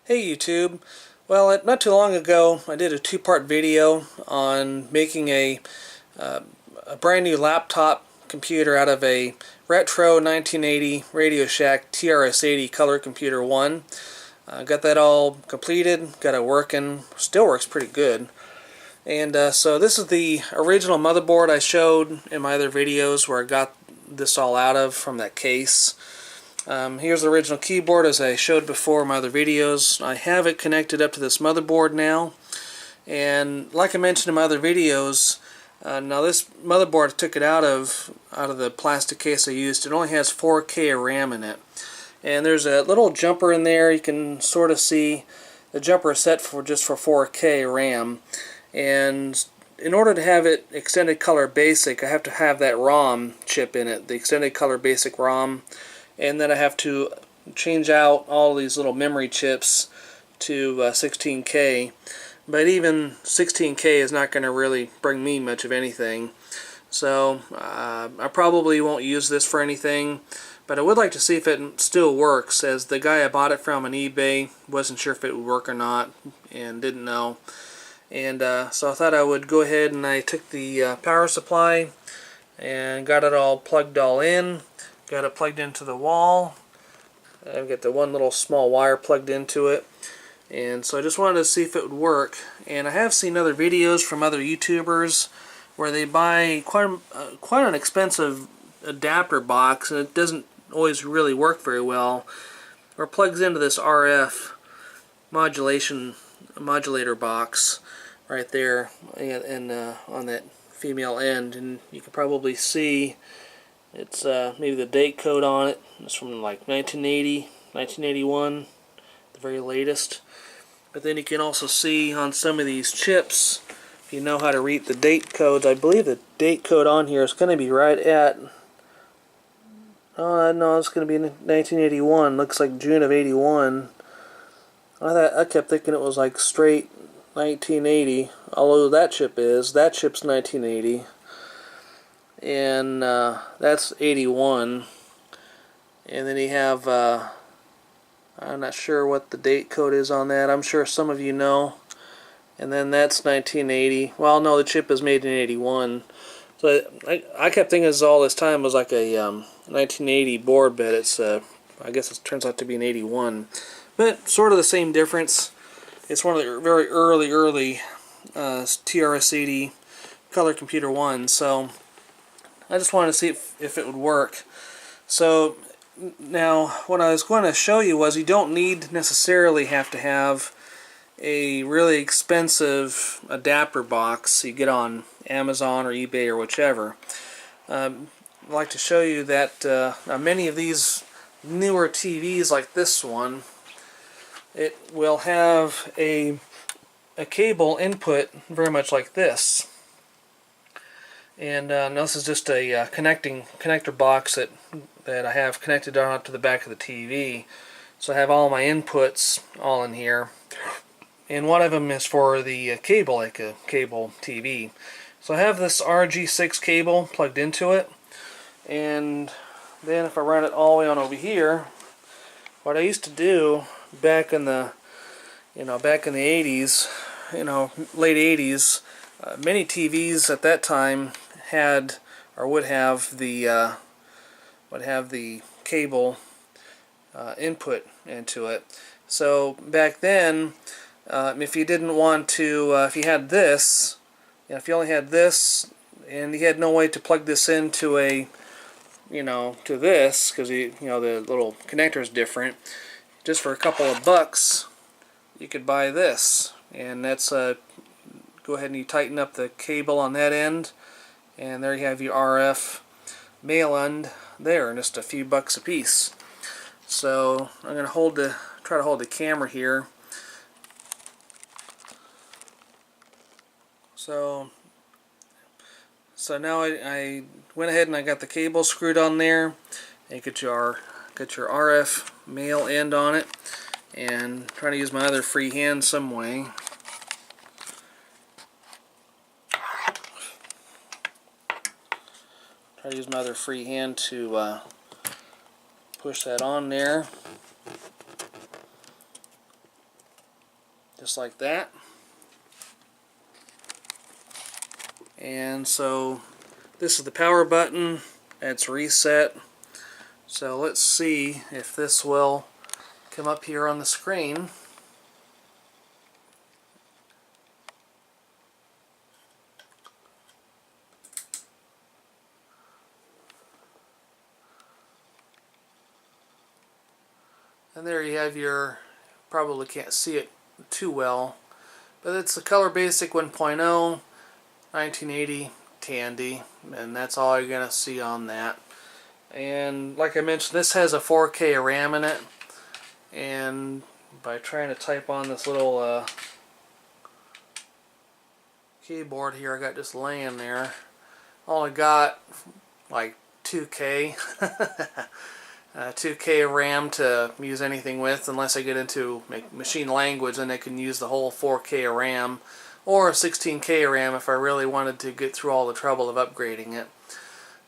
Hey YouTube. Well, not too long ago I did a two-part video on making a brand new laptop computer out of a retro 1980 Radio Shack TRS 80 color computer 1. Got that all completed, got it working, still works pretty good. And so this is the original motherboard I showed in my other videos where I got this all out of from that case. Here's the original keyboard as I showed before in my other videos. I have it connected up to this motherboard now, and like I mentioned in my other videos, now this motherboard I took it out of the plastic case I used. It only has 4K RAM in it, and there's a little jumper in there. You can sort of see the jumper is set for just for 4K RAM, and in order to have it extended color basic, I have to have that ROM chip in it, the extended color basic ROM. And then I have to change out all these little memory chips to 16K, but even 16K is not going to really bring me much of anything, so I probably won't use this for anything, but I would like to see if it still works, as the guy I bought it from on eBay wasn't sure if it would work or not and didn't know. And so I thought I would go ahead and I took the power supply and got it all plugged in. Got it plugged into the wall. I've got the one little small wire plugged into it, and so I just wanted to see if it would work. And I have seen other videos from other YouTubers where they buy quite an expensive adapter box, and it doesn't always really work very well, or plugs into this RF modulator box right there, and on that female end, and you can probably see it's maybe the date code on it. It's from like 1980, 1981, the very latest. But then you can also see on some of these chips, if you know how to read the date codes, I believe the date code on here is going to be right at, oh no, it's going to be 1981. Looks like June of 81. I kept thinking it was like straight 1980, although that chip's 1980. And that's 81, and then you have I'm not sure what the date code is on that. I'm sure some of you know. And then that's 1980. Well, no, the chip is made in 81. So I kept thinking this all this time was like a 1980 board, but it's I guess it turns out to be an 81. But sort of the same difference. It's one of the very early TRS 80 color computer 1. So I just wanted to see if it would work. So now what I was going to show you was you don't necessarily have to have a really expensive adapter box you get on Amazon or eBay or whichever. I'd like to show you that many of these newer TVs like this one, it will have a cable input very much like this. And this is just a connector box that I have connected on to the back of the TV. So I have all my inputs all in here, and one of them is for the cable, like a cable TV. So I have this RG6 cable plugged into it, and then if I run it all the way on over here, what I used to do back in the 80s, late 80s, many TVs at that time had or would have the cable input into it. So back then, if you didn't want to, if you had this, if you only had this, and you had no way to plug this into a, to this, because the little connector is different, just for a couple of bucks, you could buy this, and that's go ahead and you tighten up the cable on that end, and there you have your RF male end there, and just a few bucks a piece. So I'm going to try to hold the camera here. So now I went ahead and I got the cable screwed on there, and you get your RF male end on it, and trying to use my other free hand some way. Try to use my other free hand to push that on there. just like that. And so this is the power button. It's reset. So let's see if this will come up here on the screen. And there you have your, probably can't see it too well, but it's the Color Basic 1.0, 1980 Tandy, and that's all you're going to see on that. And like I mentioned, this has a 4K RAM in it, and by trying to type on this little keyboard here I got just laying there, only got like 2K 2K RAM to use anything with, unless I get into machine language, and I can use the whole 4K RAM or 16K RAM if I really wanted to get through all the trouble of upgrading it.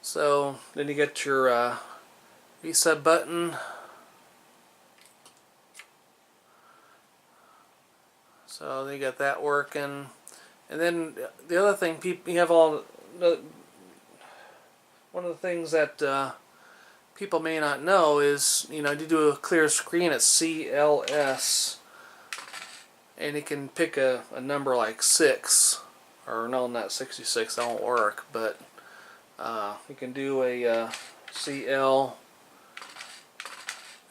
So then you get your reset button. So then you got that working, and then the other thing, you have all one of the things that people may not know is, you to do a clear screen at CLS, and you can pick a number like 6, or no, not 66, that won't work, but you can do a CL,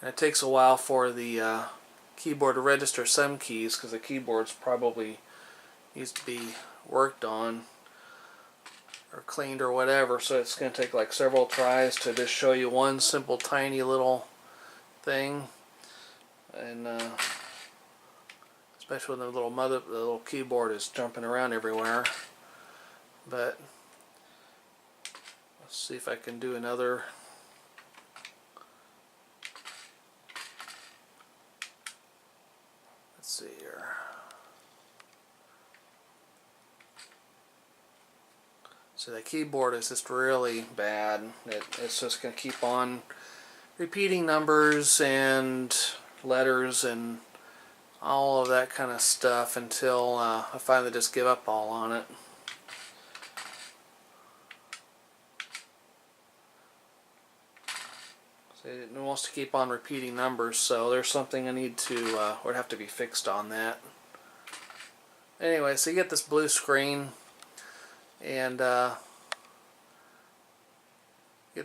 and it takes a while for the keyboard to register some keys, because the keyboard's probably needs to be worked on or cleaned or whatever, so it's going to take like several tries to just show you one simple tiny little thing. And especially when the little keyboard is jumping around everywhere. But let's see if I can do another. Let's see here. So the keyboard is just really bad. It's just going to keep on repeating numbers and letters and all of that kind of stuff until I finally just give up all on it. So it wants to keep on repeating numbers, so there's something I need to, would have to be fixed on that. Anyway, so you get this blue screen, and get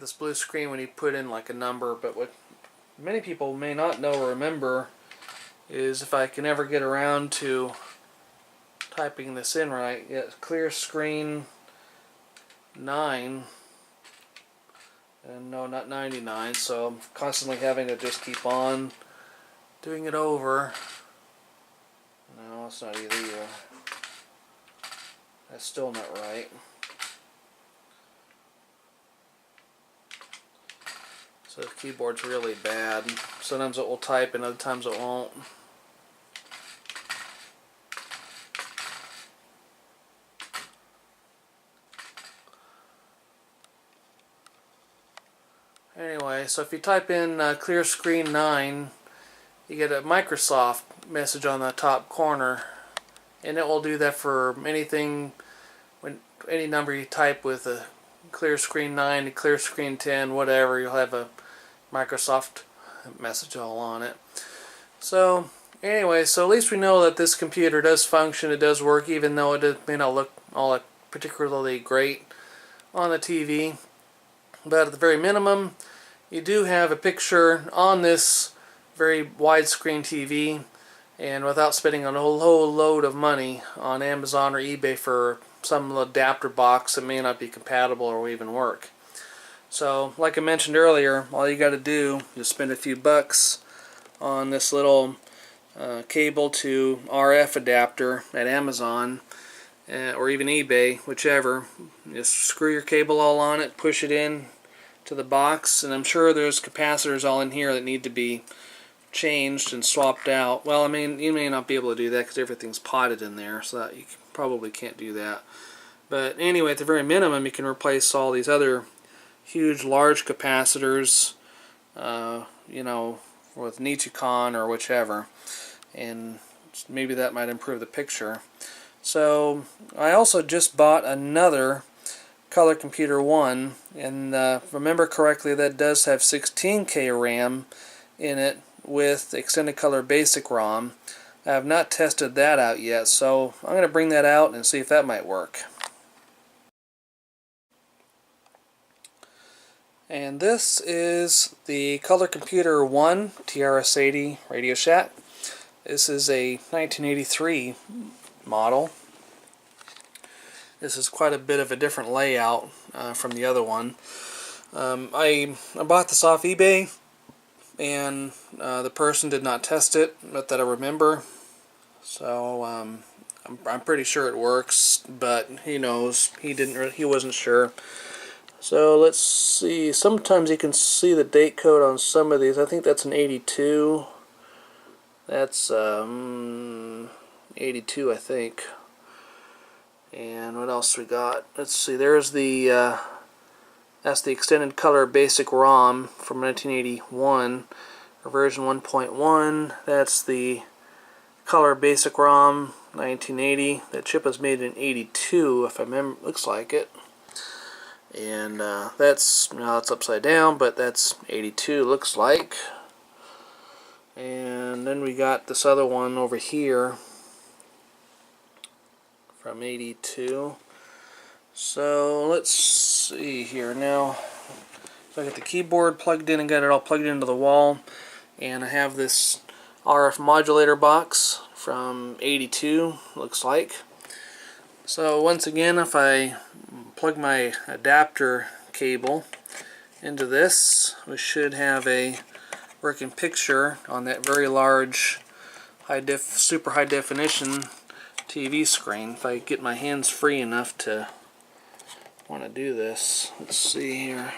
this blue screen when you put in like a number, but what many people may not know or remember is, if I can ever get around to typing this in right, clear screen 9, and no, not 99, so I'm constantly having to just keep on doing it over. No, it's not either. That's still not right. So the keyboard's really bad. Sometimes it will type and other times it won't. Anyway, so if you type in clear screen 9, you get a Microsoft message on the top corner, and it will do that for anything, any number you type with a clear screen 9 to clear screen 10, whatever, you'll have a Microsoft message all on it. So anyway, so at least we know that this computer does function, it does work, even though it may not look all that particularly great on the TV. But at the very minimum, you do have a picture on this very widescreen TV, and without spending a whole load of money on Amazon or eBay for some adapter box that may not be compatible or will even work. So, like I mentioned earlier, all you got to do is spend a few bucks on this little cable to RF adapter at Amazon or even eBay, whichever. Just screw your cable all on it, push it in to the box, and I'm sure there's capacitors all in here that need to be changed and swapped out. Well, I mean, you may not be able to do that because everything's potted in there, so that you probably can't do that. But anyway, at the very minimum, you can replace all these other huge, large capacitors, you know, with Nichicon or whichever, and maybe that might improve the picture. So I also just bought another Color Computer 1, and remember correctly, that does have 16K RAM in it with Extended Color Basic ROM. I have not tested that out yet, so I'm going to bring that out and see if that might work. And this is the Color Computer 1 TRS 80 Radio Shack. This is a 1983 model. This is quite a bit of a different layout from the other one. I bought this off eBay, and the person did not test it, not that I remember. So I'm pretty sure it works, but he knows. He wasn't sure. So let's see. Sometimes you can see the date code on some of these. I think that's an 82. That's 82, I think. And what else we got? Let's see. There's the that's the Extended Color Basic ROM from 1981, or version 1.1. That's the Color Basic ROM 1980. That chip was made in 82, if I remember. Looks like it. And that's, now it's upside down, but that's 82, looks like. And then we got this other one over here from 82. So let's see here now. So I got the keyboard plugged in and got it all plugged into the wall, and I have this RF modulator box from 82, looks like. So once again, if I plug my adapter cable into this, we should have a working picture on that very large super high definition TV screen. If I get my hands free enough to want to do this. Let's see here.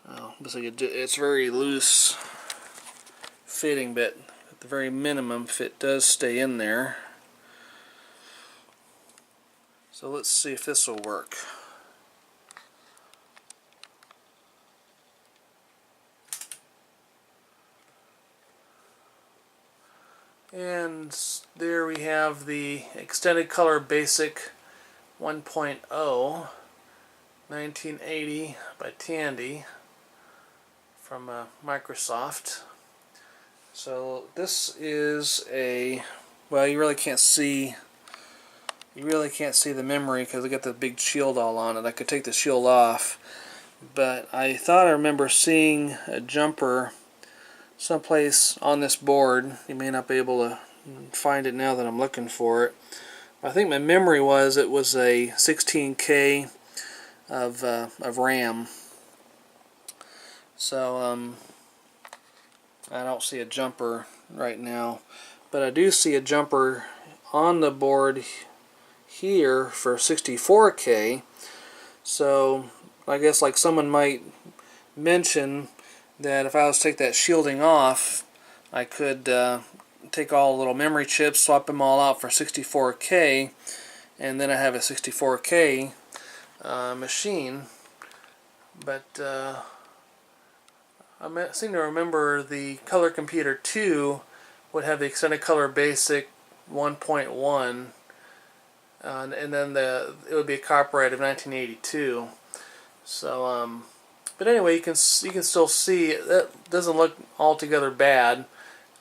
Oh, looks like it's very loose fitting, but at the very minimum fit does stay in there. So let's see if this will work. And there we have the Extended Color Basic 1.0 1980 by Tandy from Microsoft. So this is a, well, you really can't see the memory because I got the big shield all on it. I could take the shield off, but I thought I remember seeing a jumper someplace on this board. You may not be able to find it now that I'm looking for it. I think my memory was it was a 16K of RAM. So I don't see a jumper right now, but I do see a jumper on the board here for 64K. So I guess like someone might mention that if I was to take that shielding off, I could take all the little memory chips, swap them all out for 64K, and then I have a 64K machine. But I seem to remember the Color Computer 2 would have the Extended Color Basic 1.1, and then it would be a copyright of 1982. So but anyway, you can still see that doesn't look altogether bad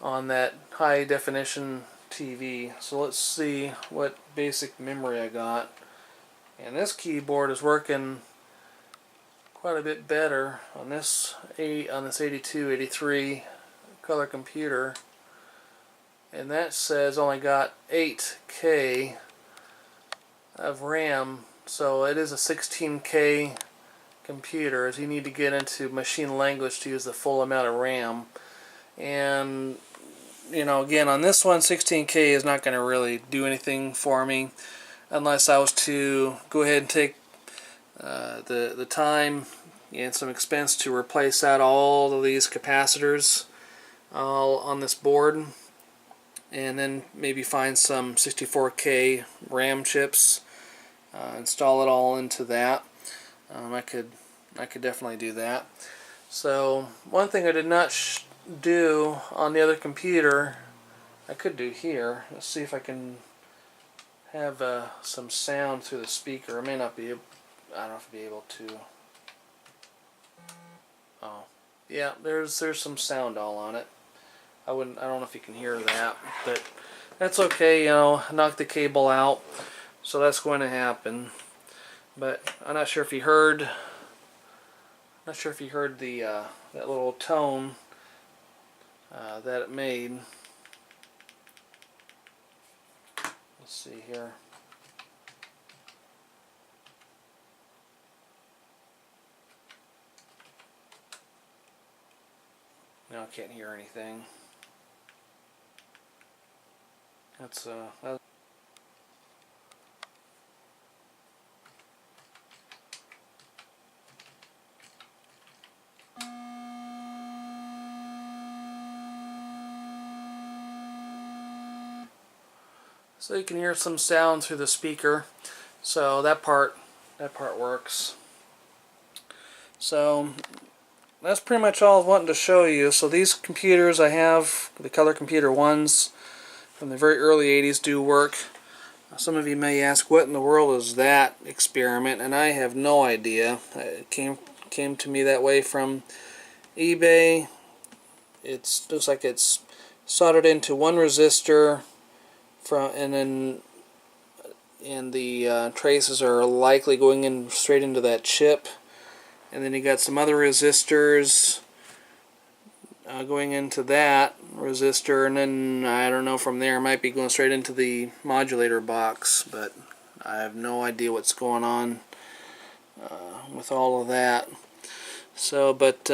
on that high definition TV. So let's see what basic memory I got. And this keyboard is working quite a bit better on this 82, 83 Color Computer. And that says only got 8K of RAM. So it is a 16K computer, as you need to get into machine language to use the full amount of RAM. And you know, again, on this one, 16K is not going to really do anything for me unless I was to go ahead and take the time and some expense to replace out all of these capacitors all on this board, and then maybe find some 64K RAM chips, install it all into that. I could definitely do that. So one thing I did not do on the other computer, I could do here. Let's see if I can have some sound through the speaker. I may not be able, I don't know if I'll be able to. Oh, yeah, there's some sound all on it. I don't know if you can hear that, but that's okay. You know, knock the cable out, so that's going to happen. But I'm not sure if you heard. Not sure if you heard the that little tone that it made. Let's see here. Now I can't hear anything. That's so you can hear some sound through the speaker. So that part works. So that's pretty much all I was wanting to show you. So these computers I have, the color computer ones from the very early 80s, do work. Some of you may ask, what in the world is that experiment? And I have no idea. It came to me that way from eBay. It looks like it's soldered into one resistor, and the traces are likely going in straight into that chip. And then you got some other resistors going into that resistor, and then I don't know, from there it might be going straight into the modulator box, but I have no idea what's going on with all of that. So, but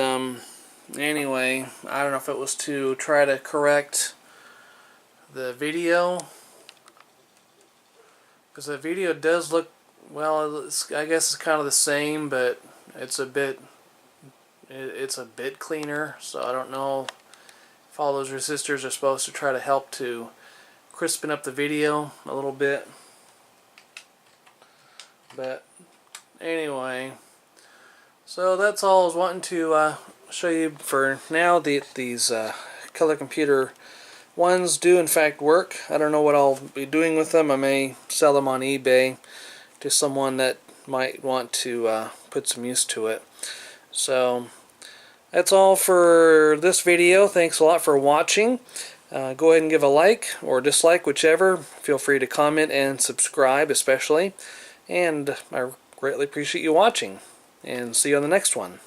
anyway, I don't know if it was to try to correct the video, because the video does look, well, I guess it's kind of the same, but it's a bit cleaner. So I don't know if all those resistors are supposed to try to help to crispen up the video a little bit. But anyway, so that's all I was wanting to show you for now. These color computer ones do in fact work. I don't know what I'll be doing with them. I may sell them on eBay to someone that might want to put some use to it. So that's all for this video. Thanks a lot for watching. Go ahead and give a like or dislike, whichever. Feel free to comment and subscribe especially. And I greatly appreciate you watching. And see you on the next one.